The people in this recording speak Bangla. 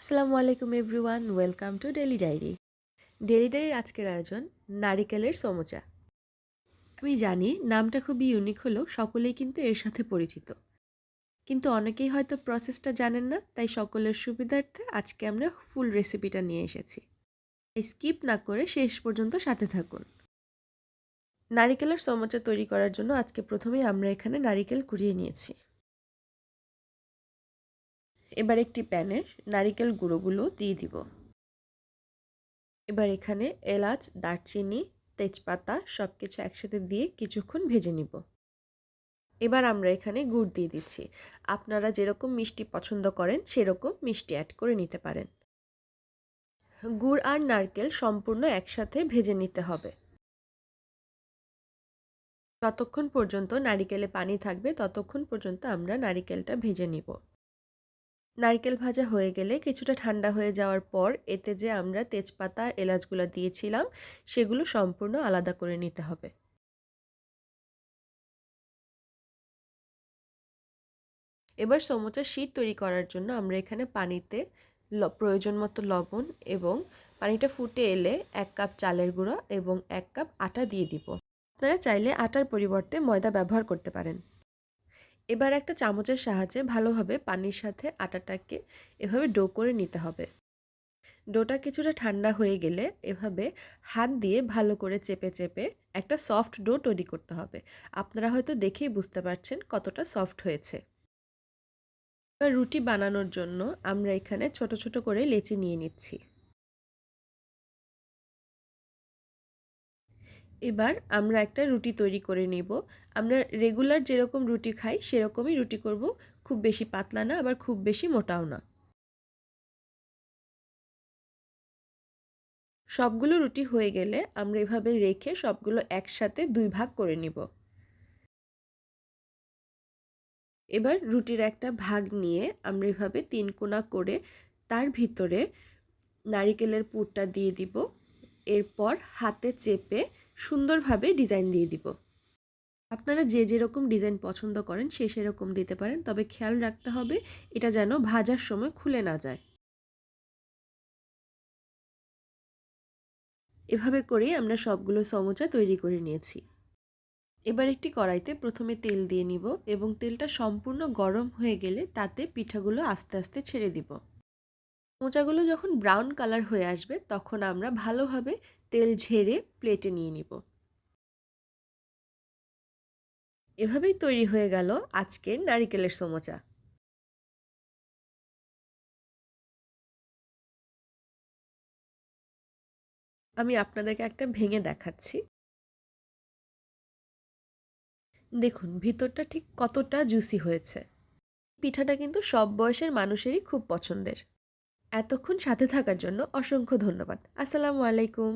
আসসালামু আলাইকুম everyone, welcome to Daily Diary. Daily ডায়েরির আজকের আয়োজন নারিকেলের সমোচা। আমি জানি নামটা খুবই ইউনিক হলেও সকলেই কিন্তু এর সাথে পরিচিত, কিন্তু অনেকেই হয়তো প্রসেসটা জানেন না। তাই সকলের সুবিধার্থে আজকে আমরা ফুল রেসিপিটা নিয়ে এসেছি। স্কিপ না করে শেষ পর্যন্ত সাথে থাকুন। নারিকেলের সমোচা তৈরি করার জন্য আজকে প্রথমেই আমরা এখানে নারিকেল কুড়িয়ে নিয়েছি। এবার একটি প্যানে নারিকেল গুঁড়োগুলো দিয়ে দিব। এবার এখানে এলাচ, দারচিনি, তেজপাতা সব কিছু একসাথে দিয়ে কিছুক্ষণ ভেজে নিব। এবার আমরা এখানে গুড় দিয়ে দিচ্ছি। আপনারা যেরকম মিষ্টি পছন্দ করেন সেরকম মিষ্টি অ্যাড করে নিতে পারেন। গুড় আর নারকেল সম্পূর্ণ একসাথে ভেজে নিতে হবে। যতক্ষণ পর্যন্ত নারিকেলে পানি থাকবে ততক্ষণ পর্যন্ত আমরা নারিকেলটা ভেজে নিব। নারকেল ভাজা হয়ে গেলে কিছুটা ঠান্ডা হয়ে যাওয়ার পর এতে যে আমরা তেজপাতা আর এলাচগুলো দিয়েছিলাম সেগুলো সম্পূর্ণ আলাদা করে নিতে হবে। এবার সমোচার শীট তৈরি করার জন্য আমরা এখানে পানিতে প্রয়োজন মতো লবণ এবং পানিটা ফুটে এলে 1 কাপ চালের গুঁড়ো এবং 1 কাপ আটা দিয়ে দিব। আপনারা চাইলে আটার পরিবর্তে ময়দা ব্যবহার করতে পারেন। এবার একটা চামচের সাহায্যে ভালোভাবে পানির সাথে আটাটাকে এভাবে ডো করে নিতে হবে। ডোটা কিছুটা ঠান্ডা হয়ে গেলে এভাবে হাত দিয়ে ভালো করে চেপে চেপে একটা সফট ডো তৈরি করতে হবে। আপনারা হয়তো দেখেই বুঝতে পারছেন কতটা সফট হয়েছে। এবার রুটি বানানোর জন্য আমরা এখানে ছোট ছোট করে লেচি নিয়ে নিচ্ছি। এবার আমরা একটা রুটি তৈরি করে নিব। আমরা রেগুলার যেরকম রুটি খাই সেরকমই রুটি করব, খুব বেশি পাতলা না আবার খুব বেশি মোটাও না। সবগুলো রুটি হয়ে গেলে আমরা এভাবে রেখে সবগুলো একসাথে 2 ভাগ করে নিব। এবার রুটির একটা ভাগ নিয়ে আমরা এভাবে 3 কোনা করে তার ভিতরে নারিকেলের পুরটা দিয়ে দিব। এরপর হাতে চেপে সুন্দরভাবে ডিজাইন দিয়ে দিব। আপনারা যে যেরকম ডিজাইন পছন্দ করেন সেরকম দিতে পারেন, তবে খেয়াল রাখতে হবে এটা যেন ভাজার সময় খুলে না যায়। এভাবে করেই আমরা সবগুলো সমোচা তৈরি করে নিয়েছি। এবার একটি কড়াইতে প্রথমে তেল দিয়ে নিব এবং তেলটা সম্পূর্ণ গরম হয়ে গেলে তাতে পিঠাগুলো আস্তে আস্তে ছেড়ে দিব। মোচাগুলো যখন ব্রাউন কালার হয়ে আসবে তখন আমরা ভালোভাবে তেল ঝেড়ে প্লেটে নিয়ে নিব। এভাবেই তৈরি হয়ে গেল আজকের নারিকেলের সমোচা। আমি আপনাদেরকে একটা ভেঙে দেখাচ্ছি। দেখুন ভিতরটা ঠিক কতটা জুসি হয়েছে। পিঠাটা কিন্তু সব বয়সের মানুষেরই খুব পছন্দের। এতক্ষণ সাথে থাকার জন্য অসংখ্য ধন্যবাদ। আসসালামু আলাইকুম।